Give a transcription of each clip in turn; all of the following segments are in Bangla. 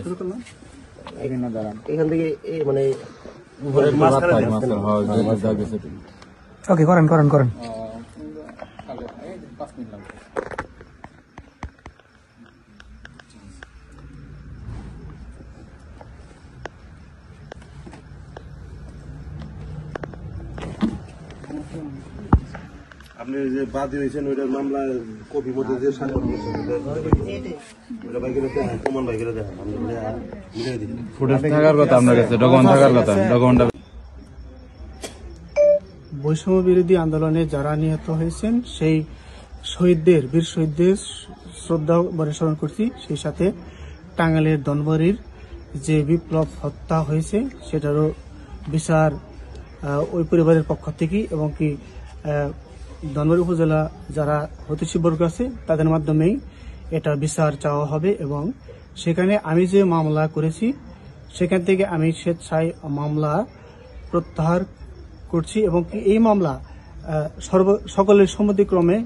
শুরু করলাম এখান থেকে মানে ওকে করেন করেন করেন আপনি যে বাদী হয়েছেন ওইটার মামলা কপি মধ্যে যে স্বাক্ষর প্রমাণ বাইকেরা দেখেন ফুটেজ থাকার কথা আপনার কাছে, ডকুমেন্ট থাকার কথা, ডকুমেন্ট। বৈষম্য বিরোধী আন্দোলনে যারা নিহত হয়েছেন সেই শহীদদের, বীর শহীদদের শ্রদ্ধা স্মরণ করছি। সেই সাথে টাঙ্গাইলের ধনবাড়ির যে বিপ্লব হত্যা হয়েছে সেটারও বিচার ওই পরিবারের পক্ষ থেকে এবং কি ধনবাড়ি উপজেলা যারা হতশীবর্গ আছে তাদের মাধ্যমেই এটা বিচার চাওয়া হবে। এবং সেখানে আমি যে মামলা করেছি সেখান থেকে আমি স্বেচ্ছায় মামলা প্রত্যাহার করছি এবং কি এই মামলা সকলের সম্মতিক্রমে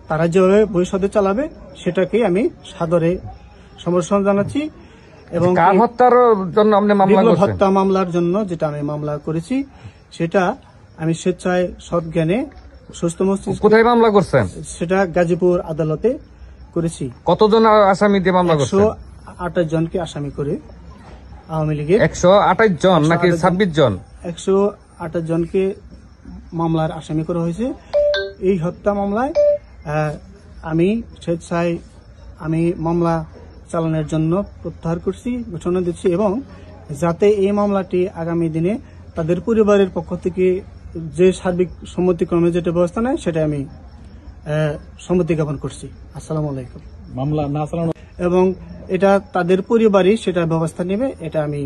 তারা যেভাবে ভবিষ্যতে চালাবে সেটাকেই আমি সাদরে সমর্থন জানাচ্ছি। এবং হত্যার জন্য আপনি মামলা করছেন? হত্যা মামলার জন্য যেটা আমি মামলা করেছি সেটা আমি স্বেচ্ছায় সৎ জ্ঞানে সুস্থ মস্তিষ্কে। কোথায় মামলা করছেন? সেটা গাজীপুর আদালতে করেছি। কতজন আসামি দিয়ে মামলা করছেন? 128 জনকে আসামি করে আওয়ামী লীগের 128 জন নাকি 26 জন? 128 জনকে মামলার আসামি করা হয়েছে। এই হত্যা মামলায় আমি স্বেচ্ছায় আমি মামলা চালানোর জন্য প্রত্যাহার করছি, ঘোষণা দিচ্ছি এবং যাতে এই মামলাটি আগামী দিনে তাদের পরিবারের পক্ষ থেকে যে সার্বিক সম্মতিক্রমে যেটা ব্যবস্থা নেয় সেটা আমি সম্মতি জ্ঞাপন করছি। আসসালামু আলাইকুম। মামলা না চালানো এবং এটা তাদের পরিবারই সেটা ব্যবস্থা নেবে, এটা আমি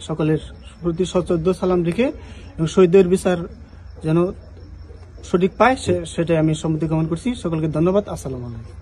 সকলের প্রতি সশ্রদ্ধ সালাম রেখে এবং শহীদদের বিচার যেন সঠিক পায় সেটাই আমি সম্মতি জ্ঞাপন করছি। সকলকে ধন্যবাদ। আসসালামু আলাইকুম।